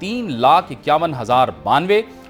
3,51,092।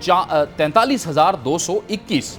43,221।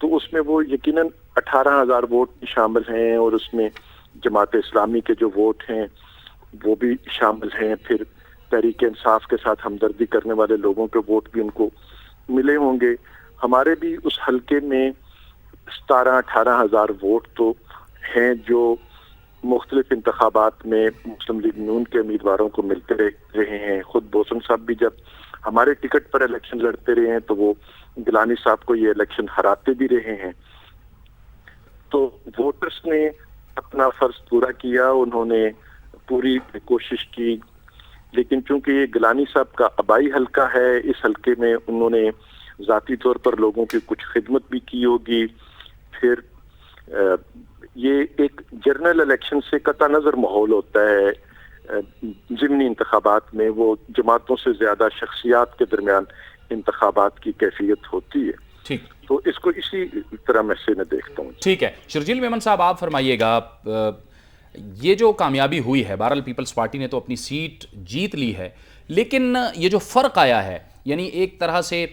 تو اس میں وہ یقیناً 18,000 ووٹ بھی شامل ہیں، اور اس میں جماعت اسلامی کے جو ووٹ ہیں وہ بھی شامل ہیں، پھر تحریک انصاف کے ساتھ ہمدردی کرنے والے لوگوں کے ووٹ بھی ان کو ملے ہوں گے۔ ہمارے بھی اس حلقے میں 17-18,000 ووٹ تو ہیں جو مختلف انتخابات میں مسلم لیگ نون کے امیدواروں کو ملتے رہے ہیں۔ خود بوسن صاحب بھی جب ہمارے ٹکٹ پر الیکشن لڑتے رہے ہیں تو وہ گیلانی صاحب کو یہ الیکشن ہراتے بھی رہے ہیں۔ تو ووٹرز نے اپنا فرض پورا کیا، انہوں نے پوری کوشش کی، لیکن چونکہ یہ گیلانی صاحب کا آبائی حلقہ ہے، اس حلقے میں انہوں نے ذاتی طور پر لوگوں کی کچھ خدمت بھی کی ہوگی۔ پھر یہ ایک جنرل الیکشن سے قطع نظر ماحول ہوتا ہے، ضمنی انتخابات میں وہ جماعتوں سے زیادہ شخصیات کے درمیان انتخابات کی کیفیت ہوتی ہے۔ ٹھیک، تو اس کو اسی طرح میں سے میں دیکھتا ہوں۔ ٹھیک ہے، شرجیل میمن صاحب آپ فرمائیے گا، یہ جو کامیابی ہوئی ہے، بہرحال پیپلز پارٹی نے تو اپنی سیٹ جیت لی ہے، لیکن یہ جو فرق آیا ہے، یعنی ایک طرح سے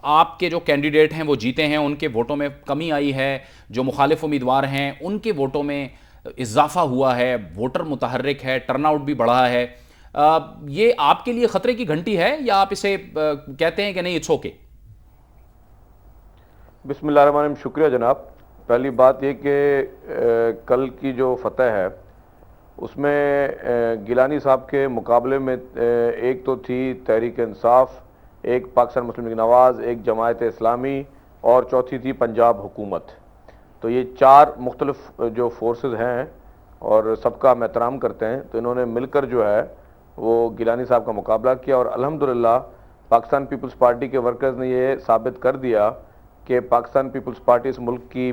آپ کے جو کینڈیڈیٹ ہیں وہ جیتے ہیں، ان کے ووٹوں میں کمی آئی ہے، جو مخالف امیدوار ہیں ان کے ووٹوں میں اضافہ ہوا ہے، ووٹر متحرک ہے، ٹرن آؤٹ بھی بڑھا ہے، یہ آپ کے لیے خطرے کی گھنٹی ہے یا آپ اسے کہتے ہیں کہ نہیں اٹس اوکے؟ بسم اللہ الرحمن الرحیم، شکریہ جناب۔ پہلی بات یہ کہ کل کی جو فتح ہے اس میں گیلانی صاحب کے مقابلے میں ایک تو تھی تحریک انصاف، ایک پاکستان مسلم لیگ نواز، ایک جماعت اسلامی اور چوتھی تھی پنجاب حکومت۔ تو یہ 4 مختلف جو فورسز ہیں اور سب کا ہم احترام کرتے ہیں، تو انہوں نے مل کر جو ہے وہ گیلانی صاحب کا مقابلہ کیا، اور الحمدللہ پاکستان پیپلز پارٹی کے ورکرز نے یہ ثابت کر دیا کہ پاکستان پیپلز پارٹی اس ملک کی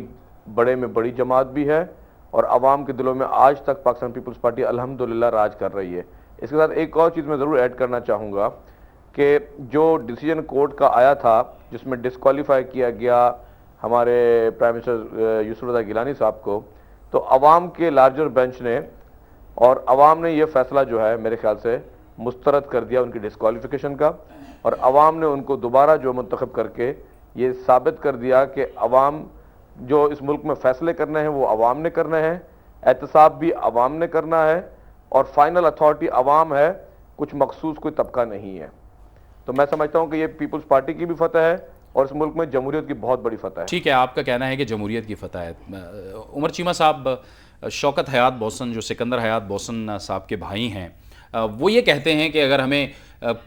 بڑے میں بڑی جماعت بھی ہے، اور عوام کے دلوں میں آج تک پاکستان پیپلز پارٹی الحمدللہ راج کر رہی ہے۔ اس کے ساتھ ایک اور چیز میں ضرور ایڈ کرنا چاہوں گا کہ جو ڈیسیجن کورٹ کا آیا تھا جس میں ڈسکوالیفائی کیا گیا ہمارے پرائم منسٹر یوسف رضا گیلانی صاحب کو، تو عوام کے لارجر بینچ نے اور عوام نے یہ فیصلہ جو ہے میرے خیال سے مسترد کر دیا ان کی ڈسکوالیفیکیشن کا، اور عوام نے ان کو دوبارہ جو منتخب کر کے یہ ثابت کر دیا کہ عوام جو اس ملک میں فیصلے کرنے ہیں وہ عوام نے کرنے ہیں، احتساب بھی عوام نے کرنا ہے، اور فائنل اتھارٹی عوام ہے، کچھ مخصوص کوئی طبقہ نہیں ہے۔ تو میں سمجھتا ہوں کہ یہ پیپلز پارٹی کی بھی فتح ہے اور اس ملک میں جمہوریت کی بہت بڑی فتح ہے۔ ٹھیک ہے، آپ کا کہنا ہے کہ جمہوریت کی فتح ہے۔ عمر چیمہ صاحب، شوکت حیات بوسن جو سکندر حیات بوسن صاحب کے بھائی ہیں، وہ یہ کہتے ہیں کہ اگر ہمیں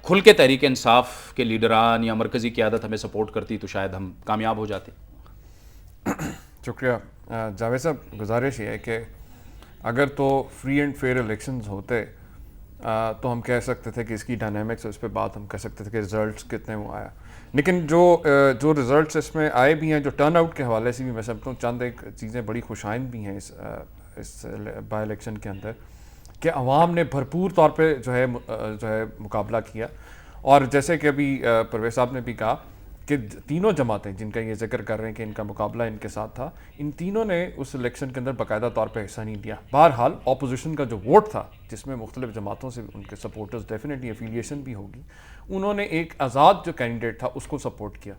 کھل کے تحریک انصاف کے لیڈران یا مرکزی قیادت ہمیں سپورٹ کرتی تو شاید ہم کامیاب ہو جاتے۔ شکریہ جاوید صاحب، گزارش یہ ہے کہ اگر تو فری اینڈ فیئر الیکشنز ہوتے تو ہم کہہ سکتے تھے کہ اس کی ڈائنامکس، اس پہ بات ہم کہہ سکتے تھے کہ رزلٹس کتنے وہ آیا، لیکن جو رزلٹس اس میں آئے بھی ہیں، جو ٹرن آؤٹ کے حوالے سے بھی میں سمجھتا ہوں چند ایک چیزیں بڑی خوشائند بھی ہیں اس بائی الیکشن کے اندر، کہ عوام نے بھرپور طور پہ جو ہے مقابلہ کیا، اور جیسے کہ ابھی پرویز صاحب نے بھی کہا کہ تینوں جماعتیں جن کا یہ ذکر کر رہے ہیں کہ ان کا مقابلہ ان کے ساتھ تھا، ان تینوں نے اس الیکشن کے اندر باقاعدہ طور پہ حصہ نہیں لیا۔ بہرحال اپوزیشن کا جو ووٹ تھا جس میں مختلف جماعتوں سے ان کے سپورٹرز ڈیفینیٹلی افیلیشن بھی ہوگی، انہوں نے ایک آزاد جو کینڈیڈیٹ تھا اس کو سپورٹ کیا۔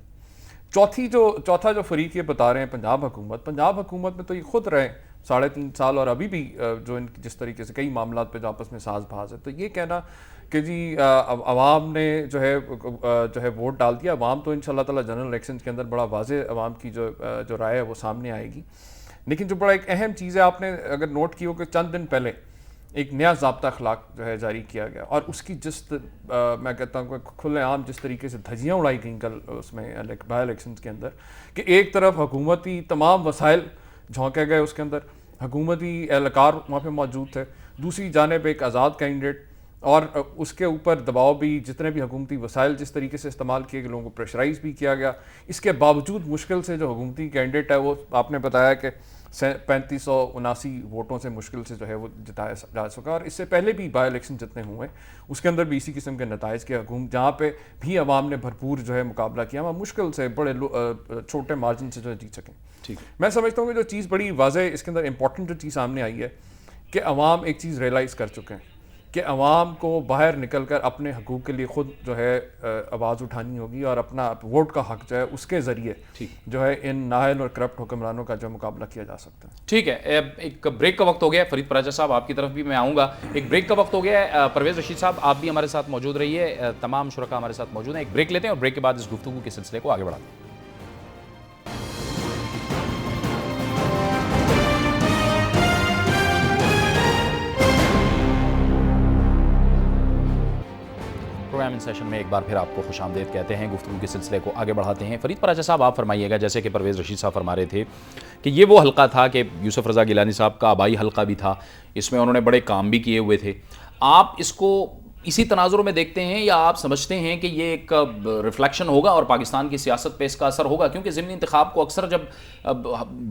چوتھا جو فریق یہ بتا رہے ہیں پنجاب حکومت میں تو یہ خود رہے 3.5 سال، اور ابھی بھی جو جس طریقے سے کئی معاملات پہ جو آپس میں ساز بھاز ہے، تو یہ کہنا کہ جی عوام نے جو ہے ووٹ ڈال دیا، عوام تو انشاءاللہ تعالی جنرل الیکشن کے اندر بڑا واضح عوام کی جو رائے ہے وہ سامنے آئے گی۔ لیکن جو بڑا ایک اہم چیز ہے، آپ نے اگر نوٹ کی ہو کہ چند دن پہلے ایک نیا ضابطہ اخلاق جو ہے جاری کیا گیا، اور اس کی میں کہتا ہوں کہ کھلے عام جس طریقے سے دھجیاں اڑائی گئیں کل اس میں بائی الیکشنز کے اندر، کہ ایک طرف حکومتی تمام وسائل جھونکے گئے، اس کے اندر حکومتی اہلکار وہاں پہ موجود تھے، دوسری جانب ایک آزاد کینڈیڈیٹ، اور اس کے اوپر دباؤ بھی، جتنے بھی حکومتی وسائل جس طریقے سے استعمال کیے گئے، لوگوں کو پریشرائز بھی کیا گیا۔ اس کے باوجود مشکل سے جو حکومتی کینڈیڈیٹ ہے وہ آپ نے بتایا کہ 3579 ووٹوں سے مشکل سے جو ہے وہ جتایا جا سکا، اور اس سے پہلے بھی بائی الیکشن جتنے ہوئے اس کے اندر بھی اسی قسم کے نتائج کے جہاں پہ بھی عوام نے بھرپور جو ہے مقابلہ کیا، وہاں مشکل سے بڑے چھوٹے مارجن سے جو ہے جیت سکیں۔ ٹھیک، میں سمجھتا ہوں کہ جو چیز بڑی واضح اس کے اندر امپورٹنٹ جو چیز سامنے آئی ہے کہ عوام ایک چیز ریئلائز کر چکے ہیں کہ عوام کو باہر نکل کر اپنے حقوق کے لیے خود جو ہے آواز اٹھانی ہوگی اور اپنا ووٹ کا حق جو ہے اس کے ذریعے جو ہے ان نااہل اور کرپٹ حکمرانوں کا جو مقابلہ کیا جا سکتا ہے. ٹھیک ہے, ایک بریک کا وقت ہو گیا ہے. فرید پراجا صاحب آپ کی طرف بھی میں آؤں گا. ایک بریک کا وقت ہو گیا ہے. پرویز رشید صاحب آپ بھی ہمارے ساتھ موجود رہیے, تمام شرکا ہمارے ساتھ موجود ہیں. ایک بریک لیتے ہیں اور بریک کے بعد اس گفتگو کے سلسلے کو آگے بڑھاتے ہیں. پروگرام ان سیشن میں ایک بار پھر آپ کو خوش آمدید کہتے ہیں. گفتگو کے سلسلے کو آگے بڑھاتے ہیں. فرید پراجا صاحب آپ فرمائیے گا, جیسے کہ پرویز رشید صاحب فرما رہے تھے کہ یہ وہ حلقہ تھا کہ یوسف رضا گیلانی صاحب کا آبائی حلقہ بھی تھا, اس میں انہوں نے بڑے کام بھی کیے ہوئے تھے. آپ اس کو اسی تناظر میں دیکھتے ہیں یا آپ سمجھتے ہیں کہ یہ ایک ریفلیکشن ہوگا اور پاکستان کی سیاست پہ اس کا اثر ہوگا؟ کیونکہ ضمنی انتخاب کو اکثر جب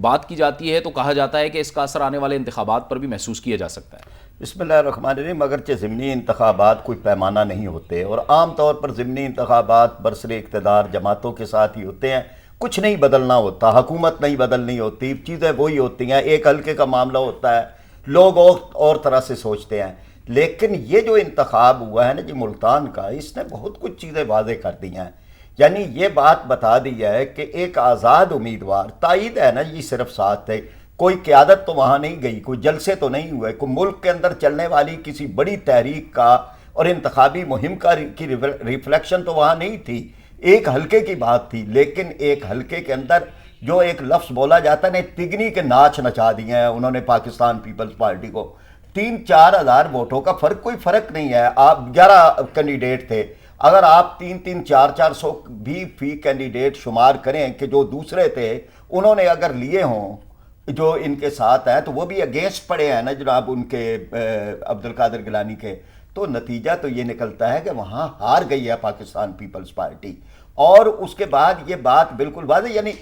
بات کی جاتی ہے تو کہا جاتا ہے کہ اس کا اثر آنے والے انتخابات پر بھی محسوس کیا جا سکتا ہے. بسم اللہ الرحمن الرحیم. اگرچہ ضمنی انتخابات کوئی پیمانہ نہیں ہوتے اور عام طور پر ضمنی انتخابات برسر اقتدار جماعتوں کے ساتھ ہی ہوتے ہیں, کچھ نہیں بدلنا ہوتا, حکومت نہیں بدلنی ہوتی, چیزیں وہی ہوتی ہیں, ایک حلقے کا معاملہ ہوتا ہے, لوگ اور طرح سے سوچتے ہیں. لیکن یہ جو انتخاب ہوا ہے نا جی ملتان کا, اس نے بہت کچھ چیزیں واضح کر دی ہیں. یعنی یہ بات بتا دی ہے کہ ایک آزاد امیدوار, تائید ہے نا جی صرف ساتھ ہے, کوئی قیادت تو وہاں نہیں گئی, کوئی جلسے تو نہیں ہوئے, کوئی ملک کے اندر چلنے والی کسی بڑی تحریک کا اور انتخابی مہم کی ریفلیکشن تو وہاں نہیں تھی. ایک حلقے کی بات تھی, لیکن ایک حلقے کے اندر جو ایک لفظ بولا جاتا ہے, تگنی کے ناچ نچا دیے ہیں انہوں نے پاکستان پیپلز پارٹی کو. 3-4 ہزار ووٹوں کا فرق, کوئی فرق نہیں ہے. آپ 11 کینڈیڈیٹ تھے, اگر آپ 3-3, 4-400 بھی فی کینڈیڈیٹ شمار کریں کہ جو دوسرے تھے انہوں نے اگر لیے ہوں جو ان کے ساتھ ہیں, تو وہ بھی اگینسٹ پڑے ہیں نا جناب ان کے عبدالقادر گیلانی کے, تو نتیجہ تو یہ نکلتا ہے کہ وہاں ہار گئی ہے پاکستان پیپلز پارٹی. اور اس کے بعد یہ بات بالکل واضح, یعنی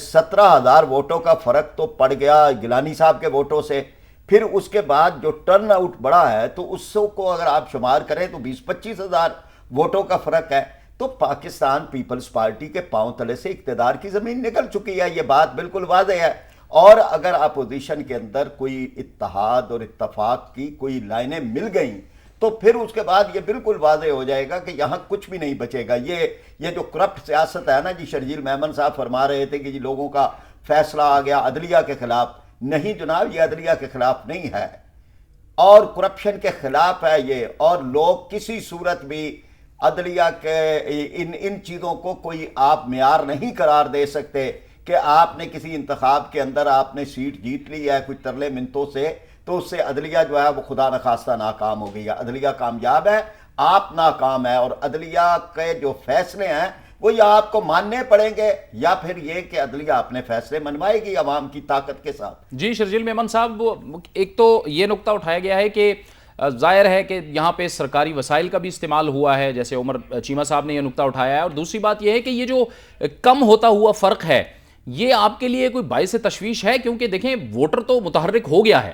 17,000 ووٹوں کا فرق تو پڑ گیا گیلانی صاحب کے ووٹوں سے. پھر اس کے بعد جو ٹرن آؤٹ بڑا ہے تو اس کو اگر آپ شمار کریں تو 20-25 ہزار ووٹوں کا فرق ہے. تو پاکستان پیپلز پارٹی کے پاؤں تلے سے اقتدار کی زمین نکل چکی ہے, یہ بات بالکل واضح ہے. اور اگر اپوزیشن کے اندر کوئی اتحاد اور اتفاق کی کوئی لائنیں مل گئیں تو پھر اس کے بعد یہ بالکل واضح ہو جائے گا کہ یہاں کچھ بھی نہیں بچے گا. یہ جو کرپٹ سیاست ہے نا جی, شرجیل میمن صاحب فرما رہے تھے کہ جی لوگوں کا فیصلہ آ گیا عدلیہ کے خلاف. نہیں جناب, یہ عدلیہ کے خلاف نہیں ہے اور کرپشن کے خلاف ہے یہ. اور لوگ کسی صورت بھی عدلیہ کے ان چیزوں کو کوئی آپ معیار نہیں قرار دے سکتے کہ آپ نے کسی انتخاب کے اندر آپ نے سیٹ جیت لی ہے کچھ ترلے منتوں سے, تو اس سے عدلیہ جو ہے وہ خدا نخواستہ ناکام ہو گئی ہے. عدلیہ کامیاب ہے, آپ ناکام ہے. اور عدلیہ کے جو فیصلے ہیں وہ یا آپ کو ماننے پڑیں گے یا پھر یہ کہ عدلیہ اپنے فیصلے منوائے گی عوام کی طاقت کے ساتھ. جی شرجیل میمن صاحب, ایک تو یہ نقطہ اٹھایا گیا ہے کہ ظاہر ہے کہ یہاں پہ سرکاری وسائل کا بھی استعمال ہوا ہے, جیسے عمر چیمہ صاحب نے یہ نقطہ اٹھایا ہے. اور دوسری بات یہ ہے کہ یہ جو کم ہوتا ہوا فرق ہے یہ آپ کے لیے کوئی باعث تشویش ہے, کیونکہ دیکھیں ووٹر تو متحرک ہو گیا ہے.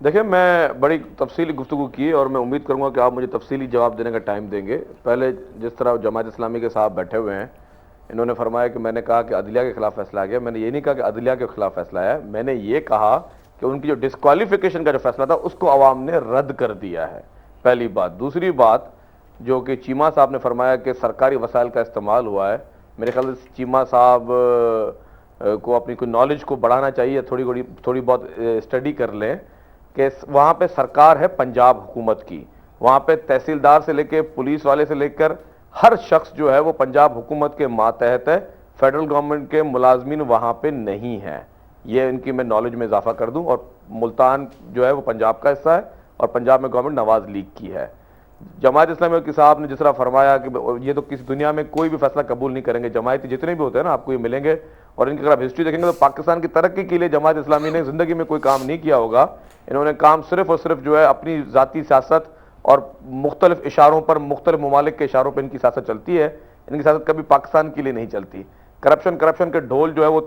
دیکھیں میں بڑی تفصیلی گفتگو کی اور میں امید کروں گا کہ آپ مجھے تفصیلی جواب دینے کا ٹائم دیں گے. پہلے جس طرح جماعت اسلامی کے صاحب بیٹھے ہوئے ہیں, انہوں نے فرمایا کہ میں نے کہا کہ عدلیہ کے خلاف فیصلہ آ گیا. میں نے یہ نہیں کہا کہ عدلیہ کے خلاف فیصلہ آیا ہے, میں نے یہ کہا کہ ان کی جو ڈسکوالیفیکیشن کا جو فیصلہ تھا اس کو عوام نے رد کر دیا ہے, پہلی بات. دوسری بات جو کہ چیمہ صاحب نے فرمایا کہ سرکاری وسائل کا استعمال ہوا ہے, میرے خیال سے چیمہ صاحب کو اپنی کوئی نالج کو بڑھانا چاہیے, تھوڑی بہت اسٹڈی کر لیں کہ وہاں پہ سرکار ہے پنجاب حکومت کی, وہاں پہ تحصیلدار سے لے کے پولیس والے سے لے کر ہر شخص جو ہے وہ پنجاب حکومت کے ماتحت ہے. فیڈرل گورنمنٹ کے ملازمین وہاں پہ نہیں ہیں, یہ ان کی میں نالج میں اضافہ کر دوں. اور ملتان جو ہے وہ پنجاب کا حصہ ہے اور پنجاب میں گورنمنٹ نواز لیگ کی ہے. جماعت اسلامی کے صاحب نے جس طرح فرمایا کہ یہ تو کسی دنیا میں کوئی بھی فیصلہ قبول نہیں کریں گے, جماعتی جتنے بھی ہوتے ہیں نا آپ کو یہ ملیں گے, اور ان کی اگر آپ ہسٹری دیکھیں گے تو پاکستان کی ترقی کے لیے جماعت اسلامی نے زندگی میں کوئی کام نہیں کیا ہوگا. انہوں نے کام صرف اور صرف جو ہے اپنی ذاتی سیاست اور مختلف اشاروں پر, مختلف ممالک کے اشاروں پر ان کی سیاست چلتی ہے, ان کی سیاست کبھی پاکستان کے لیے نہیں چلتی. کرپشن کے ڈھول جو ہے وہ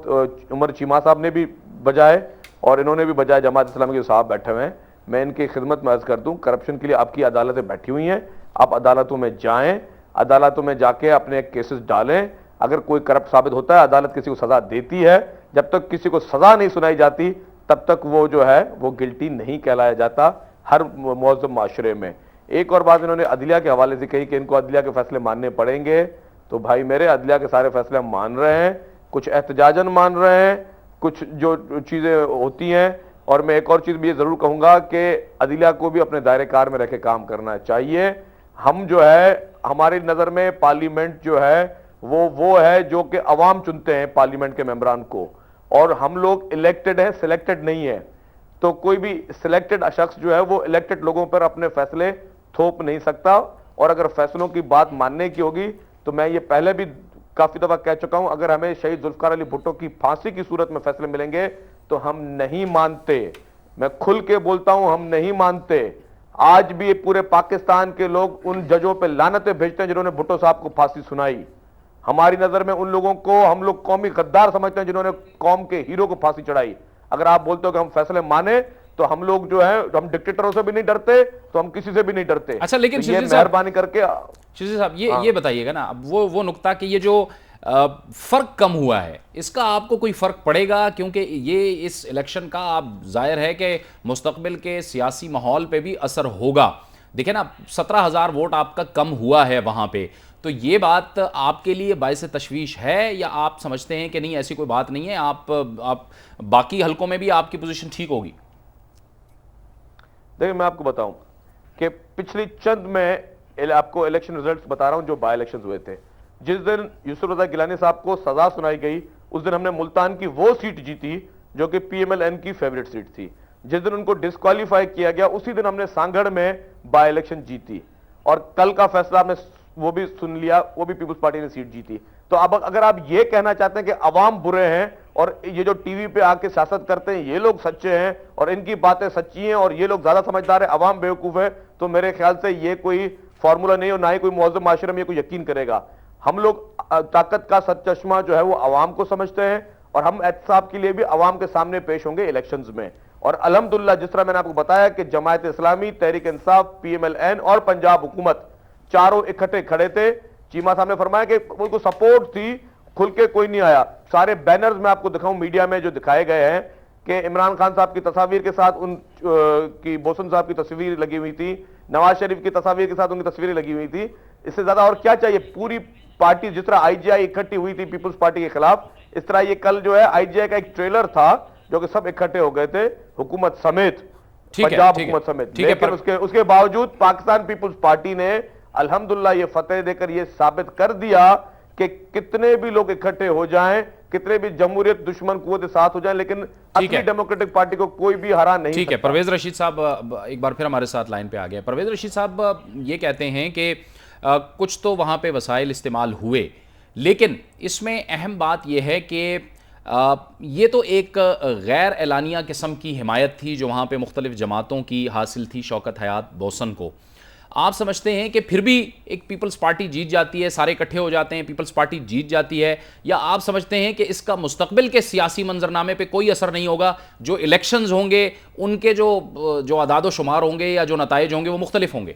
عمر چیمہ صاحب نے بھی بجائے اور انہوں نے بھی بجائے, جماعت اسلامی کے صاحب بیٹھے ہوئے ہیں. میں ان کی خدمت میں عرض کر دوں, کرپشن کے لیے آپ کی عدالتیں بیٹھی ہوئی ہیں, آپ عدالتوں میں جائیں, عدالتوں میں جا کے اپنے کیسز ڈالیں. اگر کوئی کرپٹ ثابت ہوتا ہے عدالت کسی کو سزا دیتی ہے, جب تک کسی کو سزا نہیں سنائی جاتی تب تک وہ جو ہے وہ گلٹی نہیں کہلایا جاتا ہر مہذب معاشرے میں. ایک اور بات انہوں نے عدلیہ کے حوالے سے کہی کہ ان کو عدلیہ کے فیصلے ماننے پڑیں گے. تو بھائی میرے عدلیہ کے سارے فیصلے ہم مان رہے ہیں, کچھ احتجاجاً مان رہے ہیں, کچھ جو چیزیں ہوتی ہیں. اور میں ایک اور چیز بھی یہ ضرور کہوں گا کہ عدلیہ کو بھی اپنے دائرے کار میں رہ کے کام کرنا چاہیے. ہم جو ہے ہماری نظر میں پارلیمنٹ جو ہے وہ ہے جو کہ عوام چنتے ہیں پارلیمنٹ کے ممبران کو, اور ہم لوگ الیکٹڈ ہیں, سلیکٹڈ نہیں ہیں. تو کوئی بھی سلیکٹڈ شخص جو ہے وہ الیکٹڈ لوگوں پر اپنے فیصلے تھوپ نہیں سکتا. اور اگر فیصلوں کی بات ماننے کی ہوگی تو میں یہ پہلے بھی کافی دفعہ کہہ چکا ہوں, اگر ہمیں شہید ذوالفقار علی بھٹو کی پھانسی کی صورت میں فیصلے ملیں گے تو ہم نہیں مانتے. میں کھل کے بولتا ہوں, ہم نہیں مانتے. آج بھی پورے پاکستان کے لوگ ان ججوں پہ لعنتیں بھیجتے ہیں جنہوں نے بھٹو صاحب کو پھانسی سنائی. ہماری نظر میں ان لوگوں کو ہم لوگ قومی غدار سمجھتے ہیں جنہوں نے قوم کے ہیرو کو پھانسی چڑھائی. اگر آپ بولتے ہو کہ ہم فیصلے مانیں تو ہم لوگ جو ہے ہم ڈکٹیٹروں سے بھی نہیں ڈرتے, تو ہم کسی سے بھی نہیں ڈرتے. اچھا لیکن یہ مہربانی کر کے شیخ صاحب یہ بتائیے گا نا, اب وہ نقطہ کہ یہ جو فرق کم ہوا ہے اس کا آپ کو کوئی فرق پڑے گا؟ کیونکہ یہ اس الیکشن کا آپ ظاہر ہے کہ مستقبل کے سیاسی ماحول پہ بھی اثر ہوگا. دیکھیں نا 17,000 ووٹ آپ کا کم ہوا ہے وہاں پہ, تو یہ بات آپ کے لیے باعث تشویش ہے یا آپ سمجھتے ہیں کہ نہیں ایسی کوئی بات نہیں ہے, آپ باقی حلقوں میں بھی آپ کی پوزیشن ٹھیک ہوگی؟ دیکھیں میں آپ کو بتاؤں کہ پچھلی چند میں آپ کو الیکشن ریزلٹس بتا رہا ہوں جو بائی الیکشنز ہوئے تھے. جس دن یوسف رضا گیلانی صاحب کو سزا سنائی گئی اس دن ہم نے ملتان کی وہ سیٹ جیتی جو کہ پی ایم ایل این کی فیوریٹ سیٹ تھی. جس دن ان کو ڈسکوالیفائی کیا گیا اسی دن ہم نے سانگھڑ میں بائی الیکشن جیتی, اور کل کا فیصلہ ہم نے وہ بھی سن لیا, وہ بھی پیپلز پارٹی نے سیٹ جیتی. تو اب اگر آپ یہ کہنا چاہتے ہیں کہ عوام برے ہیں اور یہ جو ٹی وی پہ آ کے سیاست کرتے ہیں یہ لوگ سچے ہیں اور ان کی باتیں سچی ہیں اور یہ لوگ زیادہ سمجھدار ہیں, عوام بیوقوف ہے, تو میرے خیال سے یہ کوئی فارمولہ نہیں اور نہ ہی کوئی مہذب معاشرے میں یہ کوئی یقین کرے گا. ہم لوگ طاقت کا سچ چشمہ جو ہے وہ عوام کو سمجھتے ہیں اور ہم احتساب کے لیے بھی عوام کے سامنے پیش ہوں گے الیکشنز میں. اور الحمدللہ جس طرح میں نے آپ کو بتایا کہ Jamaat Islami, Tehreek Insaf, P M L N اور پنجاب حکومت چاروں اکٹھے کھڑے تھے. چیمہ صاحب نے فرمایا کہ ان کو سپورٹ تھی, کھل کے کوئی نہیں آیا. سارے بینرز میں آپ کو دکھاؤں میڈیا میں جو دکھائے گئے ہیں کہ عمران خان صاحب کی تصاویر کے ساتھ ان کی بوسن صاحب کی تصویر لگی ہوئی تھی, نواز شریف کی تصاویر کے ساتھ ان کی تصویریں لگی ہوئی تھی. اس سے زیادہ اور کیا چاہیے؟ پوری پارٹی جس طرح آئی جی آئی اکٹھی ہوئی تھی پیپلز پارٹی کے خلاف, اس طرح یہ کل جو ہے آئی جی آئی کا ایک ٹریلر تھا جو کہ سب اکٹھے ہو گئے تھے حکومت سمیت, پنجاب حکومت سمیت. لیکن اس کے باوجود پاکستان پیپلز پارٹی نے الحمدللہ یہ فتح دے کر یہ ثابت کر دیا کہ کتنے بھی لوگ اکٹھے ہو جائیں, کتنے بھی جمہوریت دشمن قوت ساتھ ہو جائیں, لیکن اصلی ڈیموکریٹک پارٹی کو کوئی بھی ہرا نہیں. ٹھیک ہے, پرویز رشید صاحب ایک بار پھر ہمارے ساتھ لائن پہ آ گئے. پرویز رشید صاحب یہ کہتے ہیں کہ کچھ تو وہاں پہ وسائل استعمال ہوئے, لیکن اس میں اہم بات یہ ہے کہ یہ تو ایک غیر اعلانیہ قسم کی حمایت تھی جو وہاں پہ مختلف جماعتوں کی حاصل تھی شوکت حیات بوسن کو. آپ سمجھتے ہیں کہ پھر بھی ایک پیپلز پارٹی جیت جاتی ہے, سارے اکٹھے ہو جاتے ہیں, پیپلز پارٹی جیت جاتی ہے, یا آپ سمجھتے ہیں کہ اس کا مستقبل کے سیاسی منظرنامے پہ کوئی اثر نہیں ہوگا؟ جو الیکشنز ہوں گے ان کے جو اعداد و شمار ہوں گے یا جو نتائج ہوں گے وہ مختلف ہوں گے.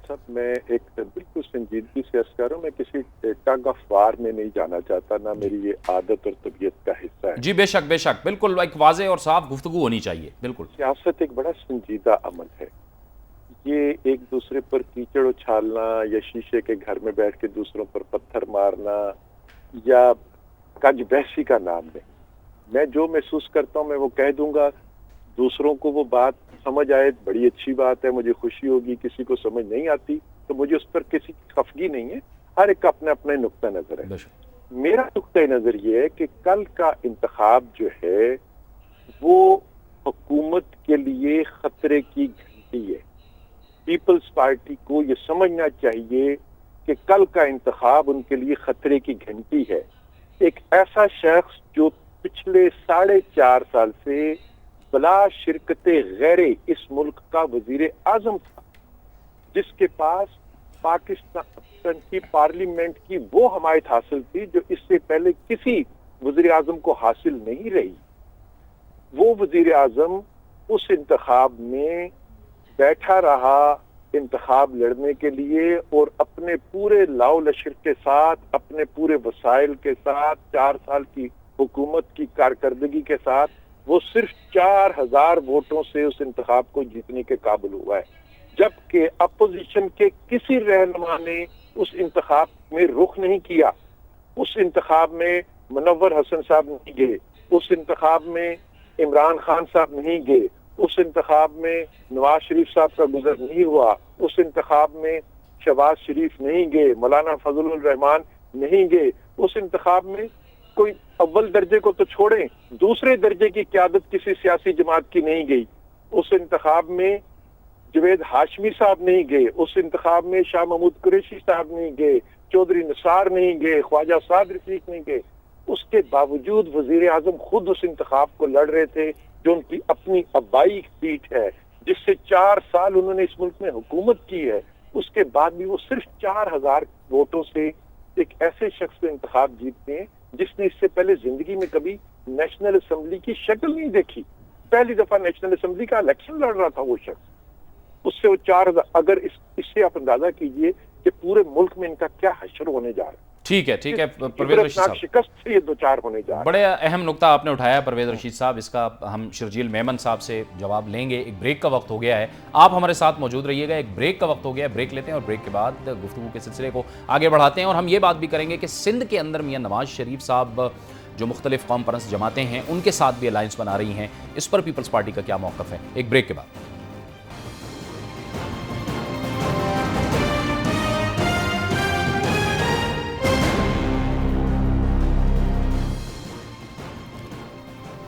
صاحب میں ایک بالکل سنجیدگی سے عرض کر رہا ہوں, میں کسی ٹگ آف وار میں نہیں جانا چاہتا, نہ میری یہ عادت اور طبیعت کا حصہ ہے. جی بے شک بے شک, بالکل ایک واضح اور صاف گفتگو ہونی چاہیے. بالکل سیاست ایک بڑا سنجیدہ عمل ہے. یہ ایک دوسرے پر کیچڑ اچھالنا یا شیشے کے گھر میں بیٹھ کے دوسروں پر پتھر مارنا یا کج بحثی کا نام نہیں. میں جو محسوس کرتا ہوں میں وہ کہہ دوں گا, دوسروں کو وہ بات سمجھ آئے بڑی اچھی بات ہے, مجھے خوشی ہوگی. کسی کو سمجھ نہیں آتی تو مجھے اس پر کسی کی خفگی نہیں ہے, ہر ایک کا اپنا اپنا نقطہ نظر ہے. میرا نقطہ نظر یہ ہے کہ کل کا انتخاب جو ہے وہ حکومت کے لیے خطرے کی گھنٹی ہے. پیپلز پارٹی کو یہ سمجھنا چاہیے کہ کل کا انتخاب ان کے لیے خطرے کی گھنٹی ہے. ایک ایسا شخص جو پچھلے 4.5 سال سے بلا شرکت غیر اس ملک کا وزیر اعظم تھا, جس کے پاس پاکستان کی پارلیمنٹ کی وہ حمایت حاصل تھی جو اس سے پہلے کسی وزیر اعظم کو حاصل نہیں رہی. وہ وزیر اعظم اس انتخاب میں بیٹھا رہا انتخاب لڑنے کے لیے اور اپنے پورے لاؤ لشکر کے ساتھ, اپنے پورے وسائل کے ساتھ, 4 سال کی حکومت کی کارکردگی کے ساتھ وہ صرف 4000 ووٹوں سے اس انتخاب کو جیتنے کے قابل ہوا ہے، جبکہ اپوزیشن کے کسی رہنما نے اس انتخاب میں رخ نہیں کیا۔ اس انتخاب میں منور حسن صاحب نہیں گئے، اس انتخاب میں عمران خان صاحب نہیں گئے، اس انتخاب میں نواز شریف صاحب کا گزر نہیں ہوا، اس انتخاب میں شہباز شریف نہیں گئے، مولانا فضل الرحمان نہیں گئے، اس انتخاب میں کوئی اول درجے کو تو چھوڑیں، دوسرے درجے کی قیادت کسی سیاسی جماعت کی نہیں گئی، اس انتخاب میں جوید ہاشمی صاحب نہیں گئے، اس انتخاب میں شاہ محمود قریشی صاحب نہیں گئے، چودھری نثار نہیں گئے، خواجہ سعد رفیق نہیں گئے۔ اس کے باوجود وزیر اعظم خود اس انتخاب کو لڑ رہے تھے جو ان کی اپنی آبائی سیٹ ہے، جس سے 4 سال انہوں نے اس ملک میں حکومت کی ہے، اس کے بعد بھی وہ صرف 4000 ووٹوں سے ایک ایسے شخص کو انتخاب جیتتے ہیں جس نے اس سے پہلے زندگی میں کبھی نیشنل اسمبلی کی شکل نہیں دیکھی۔ پہلی دفعہ نیشنل اسمبلی کا الیکشن لڑ رہا تھا وہ شخص، اس سے وہ 4000۔ اگر اس سے آپ اندازہ کیجئے کہ پورے ملک میں ان کا کیا حشر ہونے جا رہا ہے۔ ٹھیک ہے پرویز رشید صاحب، شکست سے یہ 2-4 ہونے جا رہا ہے۔ بڑے اہم نقطہ آپ نے اٹھایا پرویز رشید صاحب، اس کا ہم شرجیل میمن صاحب سے جواب لیں گے۔ ایک بریک کا وقت ہو گیا ہے، آپ ہمارے ساتھ موجود رہیے گا۔ ایک بریک کا وقت ہو گیا ہے، بریک لیتے ہیں اور بریک کے بعد گفتگو کے سلسلے کو آگے بڑھاتے ہیں، اور ہم یہ بات بھی کریں گے کہ سندھ کے اندر میاں نواز شریف صاحب جو مختلف قوم پرست جماعتیں ہیں ان کے ساتھ بھی الائنس بنا رہی ہیں، اس پر پیپلز پارٹی کا کیا موقف ہے۔ ایک بریک کے بعد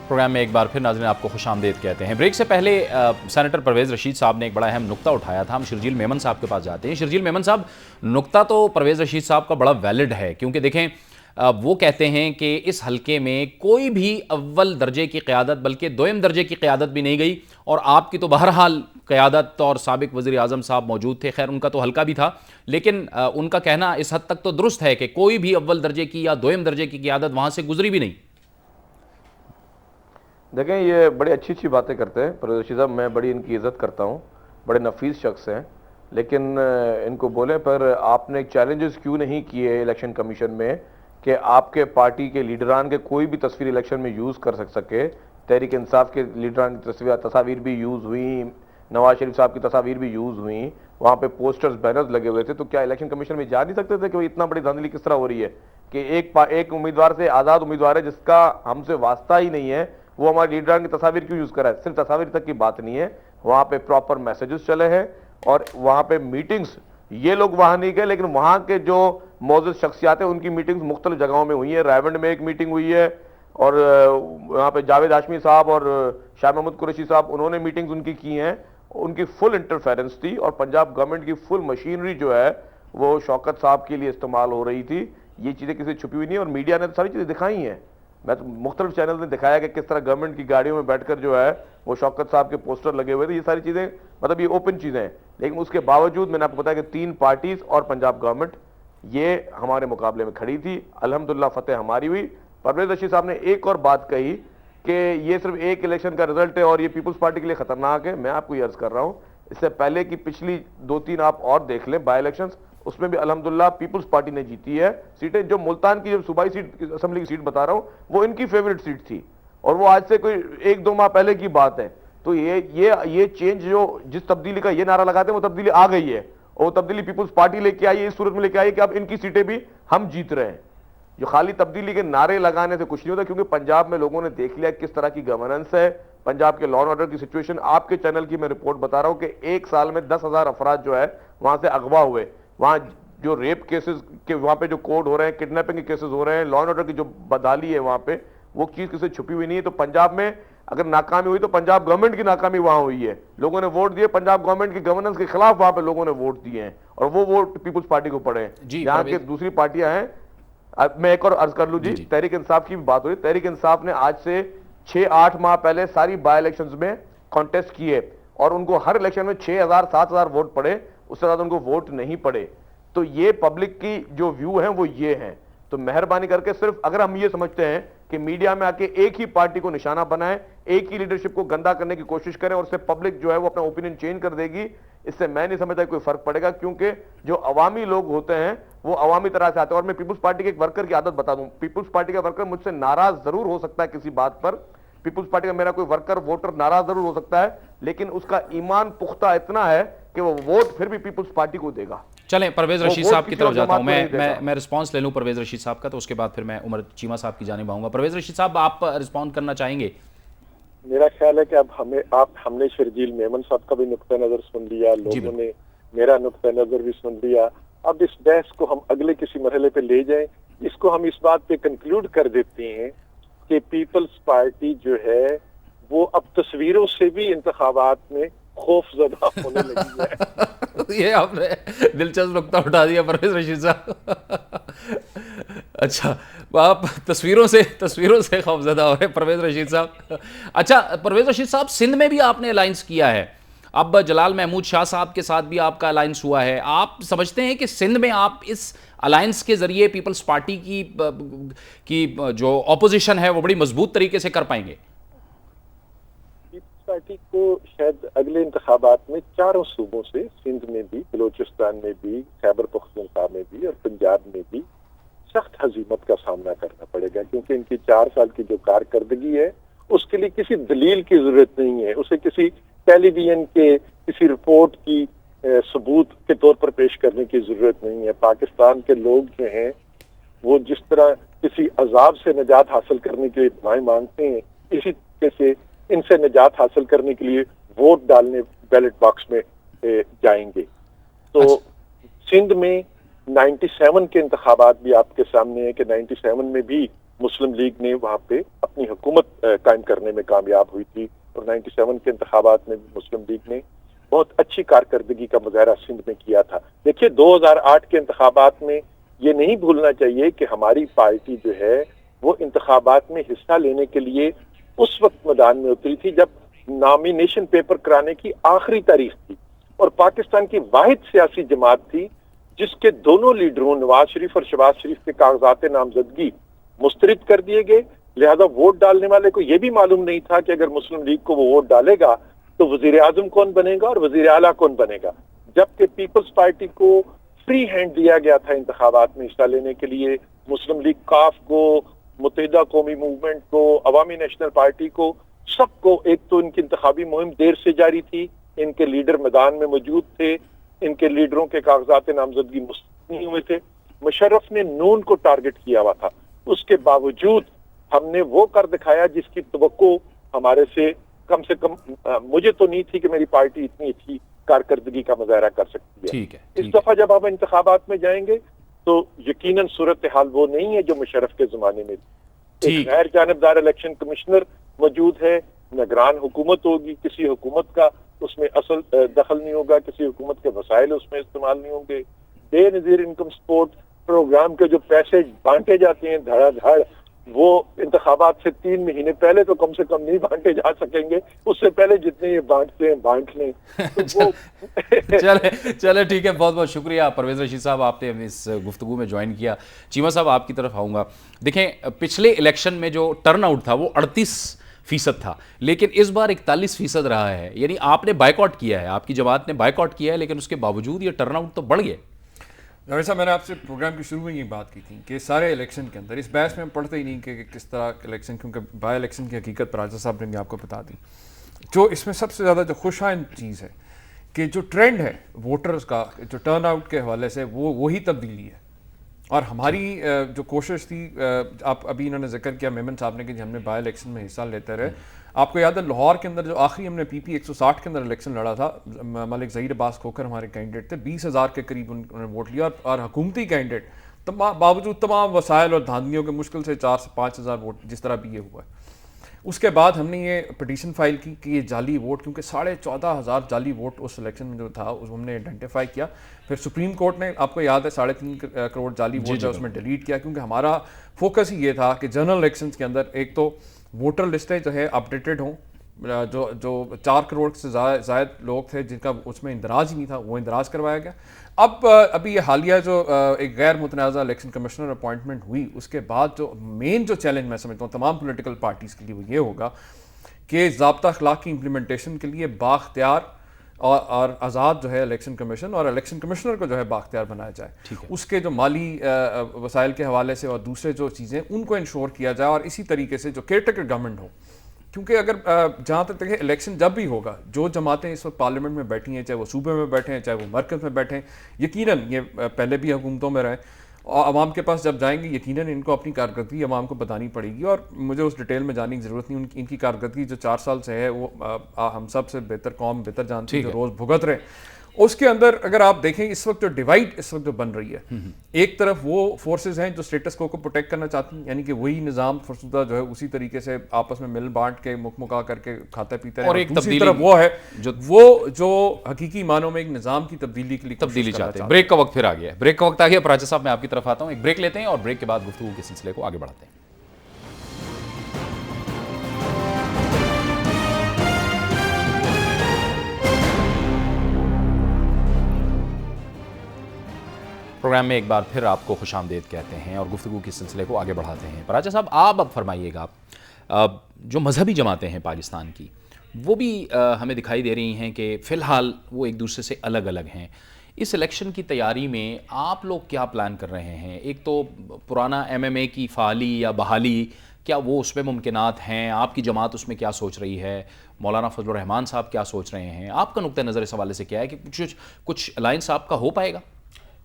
پروگرام میں ایک بار پھر ناظرین آپ کو خوش آمدید کہتے ہیں۔ بریک سے پہلے سینیٹر پرویز رشید صاحب نے ایک بڑا اہم نقطہ اٹھایا تھا، ہم شرجیل میمن صاحب کے پاس جاتے ہیں۔ شرجیل میمن صاحب، نقطہ تو پرویز رشید صاحب کا بڑا ویلڈ ہے، کیونکہ دیکھیں وہ کہتے ہیں کہ اس حلقے میں کوئی بھی اول درجے کی قیادت بلکہ دویم درجے کی قیادت بھی نہیں گئی، اور آپ کی تو بہرحال قیادت اور سابق وزیر اعظم صاحب موجود تھے، خیر ان کا تو حلقہ بھی تھا، لیکن ان کا کہنا اس حد تک تو درست ہے کہ کوئی بھی اول درجے کی یا دویم درجے کی قیادت وہاں سے گزری بھی نہیں۔ دیکھیں یہ بڑی اچھی اچھی باتیں کرتے ہیں پرویز رشید صاحب، میں بڑی ان کی عزت کرتا ہوں، بڑے نفیس شخص ہیں، لیکن ان کو بولیں پر آپ نے چیلنجز کیوں نہیں کیے الیکشن کمیشن میں کہ آپ کے پارٹی کے لیڈران کے کوئی بھی تصویر الیکشن میں یوز کر سکے؟ تحریک انصاف کے لیڈران کی تصاویر بھی یوز ہوئیں، نواز شریف صاحب کی تصاویر بھی یوز ہوئیں، وہاں پہ پوسٹرز بینرز لگے ہوئے تھے، تو کیا الیکشن کمیشن میں جا نہیں سکتے تھے کہ اتنا بڑی دھاندلی کس طرح ہو رہی ہے کہ ایک امیدوار سے آزاد امیدوار ہے جس کا ہم سے واسطہ ہی نہیں ہے، وہ ہمارے لیڈران کی تصاویر کیوں یوز کرا ہے؟ صرف تصاویر تک کی بات نہیں ہے، وہاں پہ پراپر میسیجز چلے ہیں، اور وہاں پہ میٹنگز، یہ لوگ وہاں نہیں گئے لیکن وہاں کے جو معزز شخصیات ہیں ان کی میٹنگز مختلف جگہوں میں ہوئی ہیں۔ رائیونڈ میں ایک میٹنگ ہوئی ہے، اور وہاں پہ جاوید ہاشمی صاحب اور شاہ محمود قریشی صاحب انہوں نے میٹنگز ان کی ہیں، ان کی فل انٹرفیرنس تھی، اور پنجاب گورنمنٹ کی فل مشینری جو ہے وہ شوکت صاحب کے لیے استعمال ہو رہی تھی۔ یہ چیزیں کسی چھپی ہوئی نہیں، اور میڈیا نے ساری چیزیں دکھائی ہیں، میں تو مختلف چینل نے دکھایا کہ کس طرح گورنمنٹ کی گاڑیوں میں بیٹھ کر جو ہے وہ شوکت صاحب کے پوسٹر لگے ہوئے تھے، یہ ساری چیزیں مطلب یہ اوپن چیزیں ہیں، لیکن اس کے باوجود میں نے آپ کو بتایا کہ 3 پارٹیز اور پنجاب گورنمنٹ یہ ہمارے مقابلے میں کھڑی تھی، الحمدللہ فتح ہماری ہوئی۔ پرویز رشید صاحب نے ایک اور بات کہی کہ یہ صرف ایک الیکشن کا رزلٹ ہے اور یہ پیپلز پارٹی کے لیے خطرناک ہے۔ میں آپ کو یہ عرض کر رہا ہوں، اس سے پہلے کی پچھلی 2-3 آپ اور دیکھ لیں بائی الیکشنز، اس میں بھی الحمدللہ پیپلز پارٹی نے جیتی ہے سیٹیں۔ جو ملتان کی جو صوبائی سیٹ اسمبلی کی سیٹ بتا رہا ہوں وہ ان کی فیوریٹ سیٹ تھی، اور وہ آج سے کوئی 1-2 ماہ پہلے کی بات ہے۔ تو یہ چینج جو جس تبدیلی کا یہ نعرہ لگاتے ہیں وہ تبدیلی آ گئی ہے، اور وہ تبدیلی پیپلز پارٹی لے کے آئی ہے، اس صورت میں لے کے آئی ہے کہ اب ان کی سیٹیں بھی ہم جیت رہے ہیں۔ جو خالی تبدیلی کے نعرے لگانے سے کچھ نہیں ہوتا، کیونکہ پنجاب میں لوگوں نے دیکھ لیا کس طرح کی گورننس ہے، پنجاب کے لا اینڈ آرڈر کی سچویشن۔ آپ کے چینل کی میں رپورٹ بتا رہا ہوں کہ 1 سال میں 10,000 افراد جو ہے وہاں سے اغوا ہوئے، وہاں جو ریپ کیسز کے وہاں پہ جو کوڈ ہو رہے ہیں، کڈنیپنگ کے کیسز ہو رہے ہیں، لا اینڈ آرڈر کی جو بدحالی ہے وہاں پہ، وہ چیز کسی چھپی ہوئی نہیں ہے۔ تو پنجاب میں اگر ناکامی ہوئی تو پنجاب گورنمنٹ کی ناکامی وہاں ہوئی ہے، لوگوں نے ووٹ دیے پنجاب گورنمنٹ کی گورننس کے خلاف، وہاں پہ لوگوں نے ووٹ دیے ہیں، اور وہ ووٹ پیپلز پارٹی کو پڑے ہیں۔ یہاں کے دوسری پارٹیاں ہیں، میں ایک اور عرض کر لوں جی، تحریک انصاف کی بھی بات ہوئی، تحریک انصاف نے آج سے 6-8 ماہ پہلے ساری بائی الیکشنز میں کانٹیسٹ کیے، اور ان کو ہر الیکشن میں 6,000-7,000 ووٹ پڑے، اس سے زیادہ ان کو ووٹ نہیں پڑے۔ تو یہ پبلک کی جو ویو ہیں وہ یہ ہیں۔ تو مہربانی کر کے صرف اگر ہم یہ سمجھتے ہیں کہ میڈیا میں آ کے ایک ہی پارٹی کو نشانہ بنائیں، ایک ہی لیڈرشپ کو گندا کرنے کی کوشش کریں، اور اس سے پبلک جو ہے وہ اپنا اوپینین چینج کر دے گی، اس سے میں نہیں سمجھتا کوئی فرق پڑے گا، کیونکہ جو عوامی لوگ ہوتے ہیں وہ عوامی طرح سے آتے ہیں۔ اور میں پیپلز پارٹی کے ایک ورکر کی عادت بتا دوں، پیپلز پارٹی کا ورکر مجھ سے ناراض ضرور ہو سکتا ہے کسی بات پر، پیپلز پارٹی کا میرا کوئی ورکر ووٹر ناراض ضرور ہو سکتا ہے لیکن اس کا ایمان پختہ اتنا ہے کہ وہ ووٹ پھر بھی پیپلز پارٹی کو دے گا. چلیں پرویز رشید صاحب کی طرف جاتا ہوں. میں رسپانس لے لوں پرویز رشید صاحب کا, تو اس کے بعد پھر میں عمر چیمہ صاحب کی جانب آؤں گا. پرویز رشید صاحب آپ رسپونڈ کرنا چاہیں گے؟ میرا خیال ہے کہ اب ہم نے شرجیل میمن صاحب کا بھی نقطہ نظر سن لیا, لوگوں نے میرا نقطہ نظر بھی سن لیا. اب اس بحث کو ہم اگلے کسی مرحلے پہ لے جائیں. اس کو ہم اس بات پہ کنکلوڈ کر دیتے ہیں کہ پیپلز پارٹی جو ہے وہ اب تصویروں سے بھی انتخابات میں خوف زدہ ہونے لگی ہے. یہ آپ نے دلچسپ نقطہ اٹھا دیا پرویز رشید صاحب. اچھا, آپ تصویروں سے خوف زدہ ہو رہے ہیں پرویز رشید صاحب. اچھا پرویز رشید صاحب, سندھ میں بھی آپ نے الائنس کیا ہے, اب جلال محمود شاہ صاحب کے ساتھ بھی آپ کا الائنس ہوا ہے. آپ سمجھتے ہیں کہ سندھ میں آپ اس الائنس کے ذریعے پیپلز پارٹی کی جو اپوزیشن ہے وہ بڑی مضبوط طریقے سے کر پائیں گے؟ پیپلز پارٹی کو شاید اگلے انتخابات میں چاروں صوبوں سے, سندھ میں بھی, بلوچستان میں بھی, خیبر پختونخوا میں بھی اور پنجاب میں بھی سخت ہزیمت کا سامنا کرنا پڑے گا, کیونکہ ان کی 4 سال کی جو کارکردگی ہے اس کے لیے کسی دلیل کی ضرورت نہیں ہے, اسے کسی ٹیلی ویژن کے کسی رپورٹ کی ثبوت کے طور پر پیش کرنے کی ضرورت نہیں ہے. پاکستان کے لوگ جو ہیں وہ جس طرح کسی عذاب سے نجات حاصل کرنے کے لیے دعائیں مانگتے ہیں, اسی طریقے سے ان سے نجات حاصل کرنے کے لیے ووٹ ڈالنے بیلٹ باکس میں جائیں گے. تو سندھ میں 97 کے انتخابات بھی آپ کے سامنے ہیں کہ 97 میں بھی مسلم لیگ نے وہاں پہ اپنی حکومت قائم کرنے میں کامیاب ہوئی تھی, اور 97 کے انتخابات میں بھی مسلم لیگ نے بہت اچھی کارکردگی کا مظاہرہ سندھ میں کیا تھا. دیکھیے 2008 کے انتخابات میں یہ نہیں بھولنا چاہیے کہ ہماری پارٹی جو ہے وہ انتخابات میں حصہ لینے کے لیے اس وقت میدان میں اتری تھی جب نامینیشن پیپر کرانے کی آخری تاریخ تھی, اور پاکستان کی واحد سیاسی جماعت تھی جس کے دونوں لیڈروں نواز شریف اور شہباز شریف کے کاغذات نامزدگی مسترد کر دیے گئے. لہذا ووٹ ڈالنے والے کو یہ بھی معلوم نہیں تھا کہ اگر مسلم لیگ کو وہ ووٹ ڈالے گا تو وزیر اعظم کون بنے گا اور وزیر اعلیٰ کون بنے گا, جبکہ پیپلز پارٹی کو فری ہینڈ دیا گیا تھا انتخابات میں حصہ لینے کے لیے. مسلم لیگ کاف کو, متحدہ قومی موومنٹ کو, عوامی نیشنل پارٹی کو, سب کو ایک تو ان کی انتخابی مہم دیر سے جاری تھی, ان کے لیڈر میدان میں موجود تھے, ان کے لیڈروں کے کاغذات نامزدگی مسترد نہیں ہوئے تھے. مشرف نے نون کو ٹارگٹ کیا ہوا تھا, اس کے باوجود ہم نے وہ کر دکھایا جس کی توقع ہمارے سے کم مجھے تو نہیں تھی کہ میری پارٹی اتنی اچھی کارکردگی کا مظاہرہ کر سکتی ہے. اس دفعہ جب ہم انتخابات میں جائیں گے تو یقیناً صورتحال وہ نہیں ہے جو مشرف کے زمانے میں تھی. ایک غیر جانبدار الیکشن کمشنر موجود ہے, نگران حکومت ہوگی, کسی حکومت کا اس میں اصل دخل نہیں ہوگا, کسی حکومت کے وسائل اس میں استعمال نہیں ہوں گے. بے نظیر انکم سپورٹ پروگرام کے جو پیسے بانٹے جاتے ہیں دھڑا دھڑ, وہ انتخابات سے 3 مہینے پہلے تو کم سے کم نہیں بانٹے جا سکیں گے, اس سے پہلے جتنے یہ بانٹتے ہیں بانٹ لیں. چلے ٹھیک ہے, بہت بہت شکریہ پرویز رشید صاحب, آپ نے اس گفتگو میں جوائن کیا. چیمہ صاحب آپ کی طرف آؤں گا. دیکھیں پچھلے الیکشن میں جو ٹرن آؤٹ تھا وہ 38% تھا, لیکن اس بار 41% رہا ہے. یعنی آپ نے بائیکاٹ کیا ہے, آپ کی جماعت نے بائیکاٹ کیا ہے, لیکن اس کے باوجود یہ ٹرن آؤٹ تو بڑھ گئے. جاوید صاحب, میں نے آپ سے پروگرام کے شروع میں یہ بات کی تھی کہ سارے الیکشن کے اندر اس بحث میں ہم پڑھتے ہی نہیں کہ کس طرح الیکشن, کیونکہ بائی الیکشن کی حقیقت پر راجہ صاحب نے بھی آپ کو بتا دی. جو اس میں سب سے زیادہ جو خوشائن چیز ہے کہ جو ٹرینڈ ہے ووٹرز کا جو ٹرن آؤٹ کے حوالے سے وہی تبدیلی ہے. اور ہماری جو کوشش تھی, آپ ابھی انہوں نے ذکر کیا میمن صاحب نے کہ ہم نے بائی الیکشن میں حصہ لیتے رہے. آپ کو یاد ہے لاہور کے اندر جو آخری ہم نے پی پی 160 کے اندر الیکشن لڑا تھا, ملک ظہیر عباس کھوکھر ہمارے کینڈیڈیٹ تھے, 20,000 کے قریب انہوں نے ووٹ لیا, اور حکومتی کینڈیڈیٹ باوجود تمام وسائل اور دھاندلیوں کے مشکل سے 4 سے 5,000 ووٹ جس طرح بھی یہ ہوا ہے. اس کے بعد ہم نے یہ پٹیشن فائل کی کہ یہ جعلی ووٹ, کیونکہ 14,500 جعلی ووٹ اس الیکشن میں جو تھا اس ہم نے آئیڈینٹیفائی کیا. پھر سپریم کورٹ نے, آپ کو یاد ہے 3.5 کروڑ جعلی ووٹ اس میں ڈیلیٹ کیا, کیونکہ ہمارا فوکس ہی یہ تھا کہ جنرل الیکشنز کے اندر ایک تو ووٹر لسٹیں جو ہے اپڈیٹڈ ہوں, جو 4 کروڑ سے زائد لوگ تھے جن کا اس میں اندراج ہی نہیں تھا, وہ اندراج کروایا گیا. ابھی یہ حالیہ جو ایک غیر متنازع الیکشن کمشنر اپوائنٹمنٹ ہوئی, اس کے بعد جو مین جو چیلنج میں سمجھتا ہوں تمام پولیٹیکل پارٹیز کے لیے وہ یہ ہوگا کہ ضابطہ اخلاق کی امپلیمنٹیشن کے لیے بااختیار اور آزاد جو ہے الیکشن کمیشن, اور الیکشن کمشنر کو جو ہے بااختیار بنایا جائے. اس کے جو مالی وسائل کے حوالے سے اور دوسرے جو چیزیں ان کو انشور کیا جائے, اور اسی طریقے سے جو کیئر ٹیکر گورنمنٹ ہو کیونکہ اگر جہاں تک دیکھیں الیکشن جب بھی ہوگا، جو جماعتیں اس وقت پارلیمنٹ میں بیٹھی ہیں، چاہے وہ صوبے میں بیٹھے ہیں، چاہے وہ مرکز میں بیٹھے ہیں، یقیناً یہ پہلے بھی حکومتوں میں رہے، اور عوام کے پاس جب جائیں گے یقیناً ان کو اپنی کارکردگی عوام کو بتانی پڑے گی. اور مجھے اس ڈیٹیل میں جاننے کی ضرورت نہیں، ان کی کارکردگی جو 4 سال سے ہے وہ ہم سب سے بہتر قوم بہتر جانتی ہے، جو روز بھگت رہے. اس کے اندر اگر آپ دیکھیں اس وقت جو ڈیوائڈ اس وقت جو بن رہی ہے، ایک طرف وہ فورسز ہیں جو اسٹیٹس کو پروٹیکٹ کرنا چاہتی ہیں، یعنی کہ وہی نظام فرسودہ جو ہے اسی طریقے سے آپس میں مل بانٹ کے مکا کر کے کھاتا پیتا ہے، اور ایک دوسری طرف وہ ہے جو حقیقی معنوں میں ایک نظام کی تبدیلی کے لیے تبدیلی چاہتے ہیں. بریک کا وقت پھر آ گیا ہے، بریک کا وقت آ گیا. پراجا صاحب میں آپ کی طرف آتا ہوں، ایک بریک لیتے ہیں اور بریک کے بعد گفتگو کے سلسلے کو آگے بڑھاتے ہیں. پروگرام میں ایک بار پھر آپ کو خوش آمدید کہتے ہیں اور گفتگو کے سلسلے کو آگے بڑھاتے ہیں. پراجا صاحب آپ اب فرمائیے گا، جو مذہبی جماعتیں ہیں پاکستان کی وہ بھی ہمیں دکھائی دے رہی ہیں کہ فی الحال وہ ایک دوسرے سے الگ الگ ہیں. اس الیکشن کی تیاری میں آپ لوگ کیا پلان کر رہے ہیں؟ ایک تو پرانا ایم ایم اے کی فعالی یا بحالی، کیا وہ اس میں ممکنات ہیں؟ آپ کی جماعت اس میں کیا سوچ رہی ہے؟ مولانا فضل الرحمان صاحب کیا سوچ رہے ہیں؟ آپ کا نقطہ نظر اس حوالے سے کیا ہے کہ کچھ الائنس آپ کا ہو پائے گا؟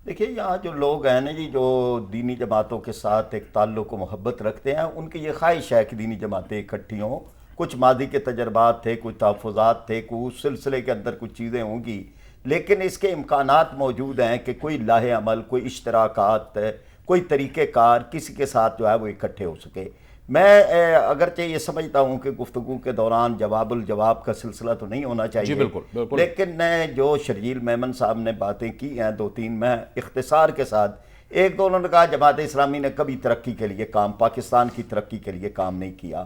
دیکھیے، یہاں جو لوگ ہیں نا جی، جو دینی جماعتوں کے ساتھ ایک تعلق و محبت رکھتے ہیں، ان کی یہ خواہش ہے کہ دینی جماعتیں اکٹھی ہوں. کچھ ماضی کے تجربات تھے، کچھ تحفظات تھے، کچھ سلسلے کے اندر کچھ چیزیں ہوں گی، لیکن اس کے امکانات موجود ہیں کہ کوئی لاہ عمل، کوئی اشتراکات، کوئی طریقہ کار کسی کے ساتھ جو ہے وہ اکٹھے ہو سکے. میں اگرچہ یہ سمجھتا ہوں کہ گفتگو کے دوران جواب الجواب کا سلسلہ تو نہیں ہونا چاہیے، جی بالکل. لیکن جو شرجیل میمن صاحب نے باتیں کی ہیں 2-3، میں اختصار کے ساتھ ایک تو انہوں نے کہا جماعت اسلامی نے کبھی ترقی کے لیے پاکستان کی ترقی کے لیے کام نہیں کیا.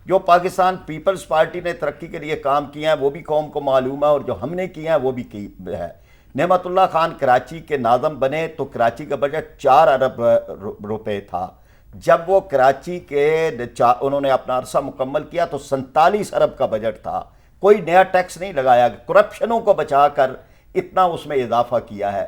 جو پاکستان پیپلز پارٹی نے ترقی کے لیے کام کیا ہے وہ بھی قوم کو معلوم ہے، اور جو ہم نے کیا ہے وہ بھی کی ہے. نعمت اللہ خان کراچی کے ناظم بنے تو کراچی کا بجٹ 4 ارب روپے تھا. جب وہ کراچی کے انہوں نے اپنا عرصہ مکمل کیا تو 47 ارب کا بجٹ تھا. کوئی نیا ٹیکس نہیں لگایا، کرپشنوں کو بچا کر اتنا اس میں اضافہ کیا ہے.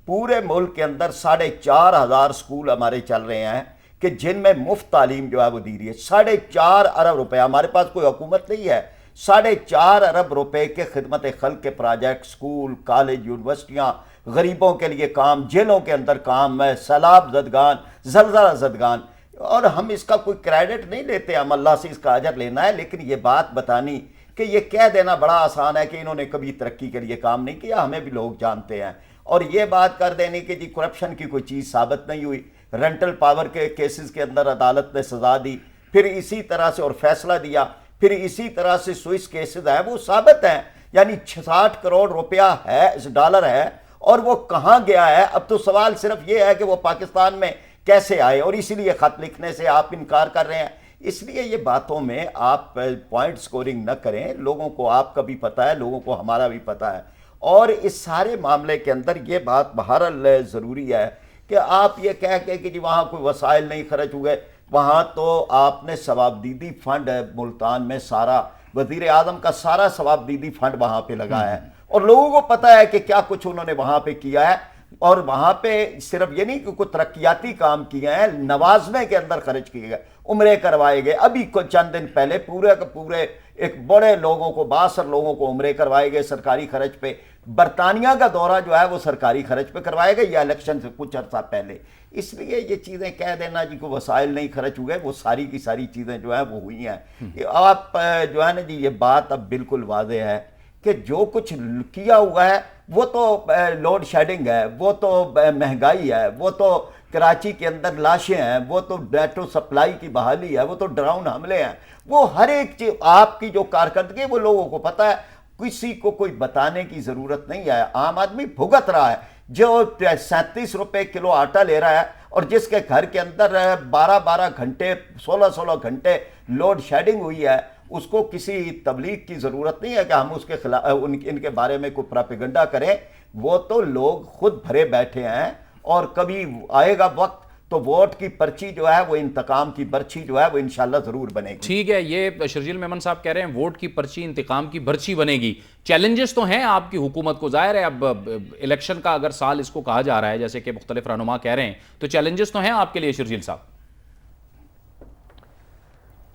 پورے ملک کے اندر 4,500 سکول ہمارے چل رہے ہیں کہ جن میں مفت تعلیم جو ہے وہ دی رہی ہے. 4.5 ارب روپے، ہمارے پاس کوئی حکومت نہیں ہے، 4.5 ارب روپے کے خدمت خلق کے پروجیکٹ، سکول، کالج، یونیورسٹیاں، غریبوں کے لیے کام، جیلوں کے اندر کام ہے، سیلاب زدگان، زلزلہ زدگان. اور ہم اس کا کوئی کریڈٹ نہیں لیتے، ہم اللہ سے اس کا اجر لینا ہے، لیکن یہ بات بتانی کہ یہ کہہ دینا بڑا آسان ہے کہ انہوں نے کبھی ترقی کے لیے کام نہیں کیا، ہمیں بھی لوگ جانتے ہیں. اور یہ بات کر دینے کہ جی کرپشن کی کوئی چیز ثابت نہیں ہوئی. رینٹل پاور کے کیسز کے اندر عدالت نے سزا دی، پھر اسی طرح سے اور فیصلہ دیا، پھر اسی طرح سے سوئس کیسز ہیں وہ ثابت ہیں. یعنی 60 کروڑ روپیہ ہے، ڈالر ہے، اور وہ کہاں گیا ہے؟ اب تو سوال صرف یہ ہے کہ وہ پاکستان میں کیسے آئے، اور اسی لیے خط لکھنے سے آپ انکار کر رہے ہیں. اس لیے یہ باتوں میں آپ پوائنٹ سکورنگ نہ کریں. لوگوں کو آپ کا بھی پتہ ہے، لوگوں کو ہمارا بھی پتہ ہے. اور اس سارے معاملے کے اندر یہ بات بہرحال ضروری ہے کہ آپ یہ کہہ کے کہ جی وہاں کوئی وسائل نہیں خرچ ہوئے، وہاں تو آپ نے ثوابدیدی فنڈ ملتان میں سارا، وزیر اعظم کا سارا ثوابدیدی فنڈ وہاں پہ لگا ہے، اور لوگوں کو پتہ ہے کہ کیا کچھ انہوں نے وہاں پہ کیا ہے. اور وہاں پہ صرف یہ نہیں کہ کوئی ترقیاتی کام کیے ہیں، نوازنے کے اندر خرچ کیے گئے، عمرے کروائے گئے. ابھی چند دن پہلے پورے کے پورے ایک بڑے لوگوں کو، 62 لوگوں کو عمرے کروائے گئے سرکاری خرچ پہ. برطانیہ کا دورہ جو ہے وہ سرکاری خرچ پہ کروائے گئے یا الیکشن سے کچھ عرصہ پہلے. اس لیے یہ چیزیں کہہ دینا جی کو وسائل نہیں خرچ ہوئے، وہ ساری کی ساری چیزیں جو ہیں وہ ہوئی ہیں. آپ جو ہے نا جی یہ بات اب بالکل واضح ہے کہ جو کچھ کیا ہوا ہے وہ تو لوڈ شیڈنگ ہے، وہ تو مہنگائی ہے، وہ تو کراچی کے اندر لاشیں ہیں، وہ تو نیٹو سپلائی کی بحالی ہے، وہ تو ڈرون حملے ہیں. وہ ہر ایک چیز آپ کی جو کارکردگی وہ لوگوں کو پتہ ہے، کسی کو کوئی بتانے کی ضرورت نہیں ہے. عام آدمی بھگت رہا ہے. جو 37 روپے کلو آٹا لے رہا ہے اور جس کے گھر کے اندر 12 گھنٹے 16 گھنٹے لوڈ شیڈنگ ہوئی ہے، اس کو کسی تبلیغ کی ضرورت نہیں ہے کہ ہم اس کے خلاف ان کے بارے میں کوئی پراپیگنڈا کریں. وہ تو لوگ خود بھرے بیٹھے ہیں، اور کبھی آئے گا وقت تو ووٹ کی پرچی جو ہے وہ انتقام کی برچی جو ہے وہ انشاءاللہ ضرور بنے گی. ٹھیک ہے، یہ شرجیل میمن صاحب کہہ رہے ہیں ووٹ کی پرچی انتقام کی برچی بنے گی. چیلنجز تو ہیں آپ کی حکومت کو، ظاہر ہے اب الیکشن کا اگر سال اس کو کہا جا رہا ہے جیسے کہ مختلف رہنما کہہ رہے ہیں، تو چیلنجز تو ہیں آپ کے لیے شرجیل صاحب.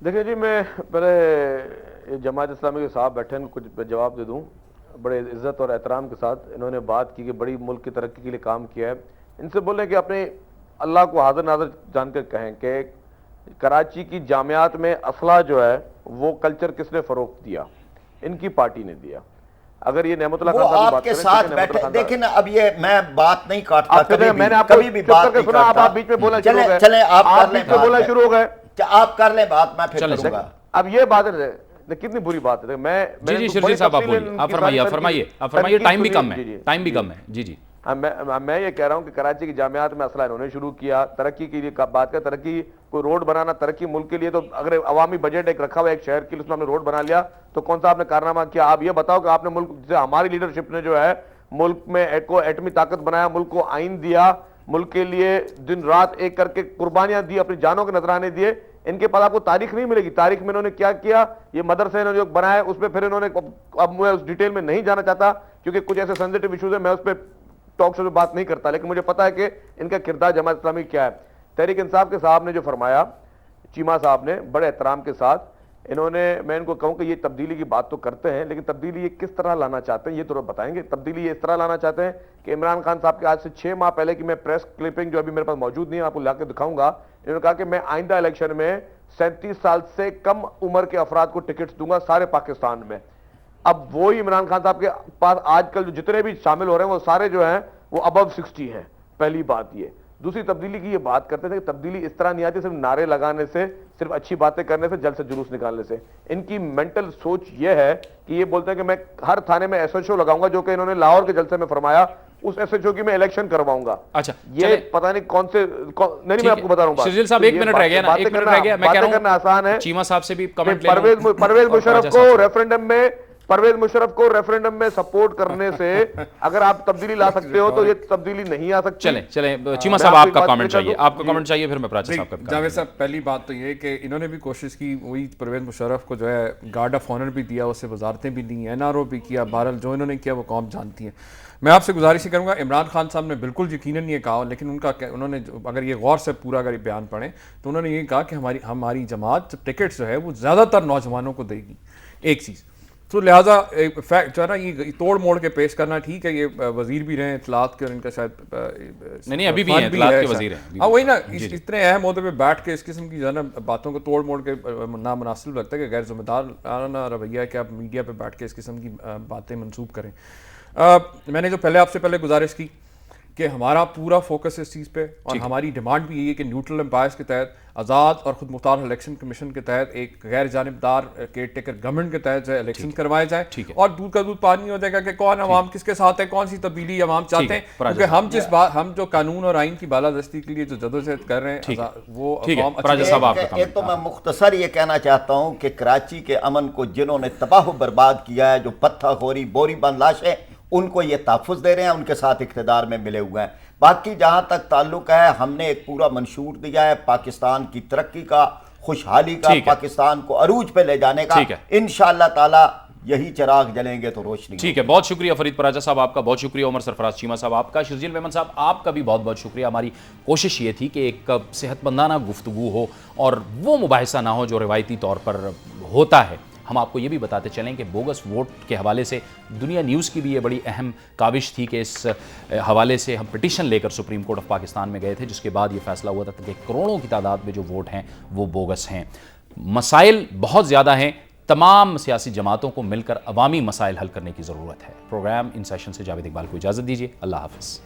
دیکھیں جی، میں پہلے جماعت اسلامی کے صاحب بیٹھے ہیں، کچھ جواب دے دوں. بڑے عزت اور احترام کے ساتھ انہوں نے بات کی کہ بڑی ملک کی ترقی کے لیے کام کیا ہے. ان سے بولیں کہ اپنے اللہ کو حاضر ناظر جان کر کہیں کہ کراچی کی جامعات میں اسلحہ جو ہے وہ کلچر کس نے فروغ دیا؟ ان کی پارٹی نے دیا. اگر یہ نعمت اللہ وہ خان صاحب کی آپ بات کے کریں، ساتھ نعمت اللہ بیٹھے خان دیکھیں نا، اب یہ میں بات نہیں کاٹتا، آپ کہتے ہیں میں نے آپ کو کبھی بھی چپ بات کر کے نہیں سنا، اب کاٹتا. آپ بیچ میں بولنا شروع ہو گئے، چلیں آپ آپ کر لیں بیچ میں بولنا شروع ہو گئے. آپ کر لیں بات، میں پھر کروں گا. اب یہ بات ہے کتنی بری بات ہے. میں جی شرجیل صاحب آپ بولیے، آپ فرمائیے، ٹائم بھی کم ہے، ٹائم بھی کم ہے. جی میں یہ کہہ رہا ہوں کہ کراچی کی جامعات میں اسلحہ انہوں نے شروع کیا. ترقی کے لیے بات کر، ترقی کوئی روڈ بنانا ترقی ملک کے لیے، تو اگر عوامی بجٹ ایک رکھا ہوا ایک شہر کے لیے، اس میں ہم نے روڈ بنا لیا تو کون سا آپ نے کارنامہ کیا؟ آپ یہ بتاؤ کہ آپ نے ملک جسے ہماری لیڈرشپ نے جو ہے ملک میں ایٹمی طاقت بنایا، ملک کو آئین دیا، ملک کے لیے دن رات ایک کر کے قربانیاں دی، اپنی جانوں کے نذرانے دیے. ان کے پاس آپ کو تاریخ نہیں ملے گی. تاریخ میں انہوں نے کیا کیا، یہ مدرسے انہوں نے جو بنائے اس پہ پھر انہوں نے، اب میں اس ڈیٹیل میں نہیں جانا چاہتا کیونکہ کچھ ایسے سینسیٹیو ایشوز ہیں، میں اس پہ ٹاک شو میں بات نہیں کرتا، لیکن مجھے پتا ہے کہ ان کا کردار جماعت اسلامی کیا ہے. تحریک انصاف کے صاحب نے جو فرمایا، چیمہ صاحب نے بڑے احترام کے ساتھ، انہوں نے، میں ان کو کہوں کہ یہ تبدیلی کی بات تو کرتے ہیں لیکن تبدیلی یہ کس طرح لانا چاہتے ہیں یہ تو بتائیں گے. تبدیلی یہ اس طرح لانا چاہتے ہیں کہ عمران خان صاحب کے آج سے 6 ماہ پہلے کی میں پریس کلپنگ جو ابھی میرے پاس موجود نہیں ہے، آپ کو لا کے دکھاؤں گا. انہوں نے کہا کہ میں آئندہ الیکشن میں 37 سال سے کم عمر کے افراد کو ٹکٹس دوں گا سارے پاکستان میں. اب وہی عمران خان صاحب کے پاس آج کل جو جتنے بھی شامل ہو رہے ہیں وہ سارے جو ہیں وہ ابو 60 ہیں. پہلی بات یہ. دوسری تبدیلی کی یہ بات کرتے تھے کہ تبدیلی اس طرح نہیں آتی صرف نعرے لگانے سے، صرف اچھی باتیں کرنے سے، جلد سے جلوس نکالنے سے. ان کی مینٹل سوچ یہ ہے کہ یہ بولتے ہیں کہ میں ہر تھانے میں ایس ایچ او لگاؤں گا، جو کہ انہوں نے لاہور کے جلسے میں فرمایا اس ایس ایچ او کی میں الیکشن کرواؤں گا. اچھا یہ پتہ نہیں کون سے نہیں، میں آپ کو بتا رہا ہوں. شرجیل صاحب ایک منٹ رہ گیا نا، ایک منٹ رہ گیا. میں کہہ رہا ہوں آسان ہے. چیمہ صاحب سے بھی کمنٹ پرویز مشرف کو ریفرینڈم میں سپورٹ کرنے سے اگر آپ تبدیلی لا سکتے ہو تو یہ تبدیلی نہیں آ سکتی. چلیں چیمہ صاحب آپ کا کامنٹ چاہیے، آپ کا کامنٹ چاہیے، پھر میں پراچا صاحب کا. جاوید صاحب پہلی بات تو یہ کہ انہوں نے بھی کوشش کی، وہی پرویز مشرف کو جو ہے گارڈ آف آنر بھی دیا، اسے وزارتیں بھی دیں، این آر او بھی کیا. بہرحال جو انہوں نے کیا وہ قوم جانتی ہے. میں آپ سے گزارش کروں گا، عمران خان صاحب نے بالکل یقیناً یہ کہا، لیکن انہوں نے اگر یہ غور سے پورا اگر بیان پڑھیں تو انہوں نے یہ کہا کہ ہماری جماعت ٹکٹس جو ہے وہ زیادہ تر نوجوانوں کو دے گی. ایک چیز تو لہٰذا فیکٹ جو ہے نا، یہ توڑ موڑ کے پیش کرنا ٹھیک ہے. یہ وزیر بھی رہے ہیں اطلاعات کے، اور ان کا شاید نہیں ابھی بھی ہیں اطلاعات کے وزیر ہیں. ہاں وہی نا، اتنے اہم عہدے پہ بیٹھ کے اس قسم کی جو ہے نا باتوں کو توڑ موڑ کے نامناسب لگتا ہے کہ غیر ذمہ دارانہ رویہ ہے کہ آپ میڈیا پہ بیٹھ کے اس قسم کی باتیں منسوب کریں. میں نے جو آپ سے پہلے گزارش کی کہ ہمارا پورا فوکس اس چیز پہ، اور ہماری ڈیمانڈ بھی یہی ہے کہ نیوٹرل امپائرز کے تحت، آزاد اور خود مختار الیکشن کمیشن کے تحت، ایک غیر جانبدار کیئر ٹیکر گورنمنٹ کے تحت جو ہے الیکشن کروائے جائیں. اور دودھ کا دودھ پانی ہو جائے گا کہ کون عوام کس کے ساتھ ہے، کون سی تبدیلی عوام چاہتے ہیں. کیونکہ ہم جو قانون اور آئین کی بالادستی کے لیے جو جدوجہد کر رہے ہیں وہ ایک تو میں مختصر یہ کہنا چاہتا ہوں کہ کراچی کے امن کو جنہوں نے تباہ و برباد کیا ہے، جو پتھر خوری بوری بند لاشیں، ان کو یہ تحفظ دے رہے ہیں، ان کے ساتھ اقتدار میں ملے ہوئے ہیں. باقی جہاں تک تعلق ہے، ہم نے ایک پورا منشور دیا ہے پاکستان کی ترقی کا، خوشحالی کا، پاکستان کو عروج پہ لے جانے کا. انشاءاللہ تعالی یہی چراغ جلیں گے تو روشنی. ٹھیک ہے، بہت شکریہ فرید پراجا صاحب آپ کا، بہت شکریہ عمر سرفراز چیمہ صاحب آپ کا، شرجیل میمن صاحب آپ کا بھی بہت بہت شکریہ. ہماری کوشش یہ تھی کہ ایک صحت مندانہ گفتگو ہو اور وہ مباحثہ نہ ہو جو روایتی طور پر ہوتا ہے. ہم آپ کو یہ بھی بتاتے چلیں کہ بوگس ووٹ کے حوالے سے دنیا نیوز کی بھی یہ بڑی اہم کاوش تھی کہ اس حوالے سے ہم پٹیشن لے کر سپریم کورٹ آف پاکستان میں گئے تھے، جس کے بعد یہ فیصلہ ہوا تھا کہ کروڑوں کی تعداد میں جو ووٹ ہیں وہ بوگس ہیں. مسائل بہت زیادہ ہیں، تمام سیاسی جماعتوں کو مل کر عوامی مسائل حل کرنے کی ضرورت ہے. پروگرام ان سیشن سے جاوید اقبال کو اجازت دیجیے. اللہ حافظ.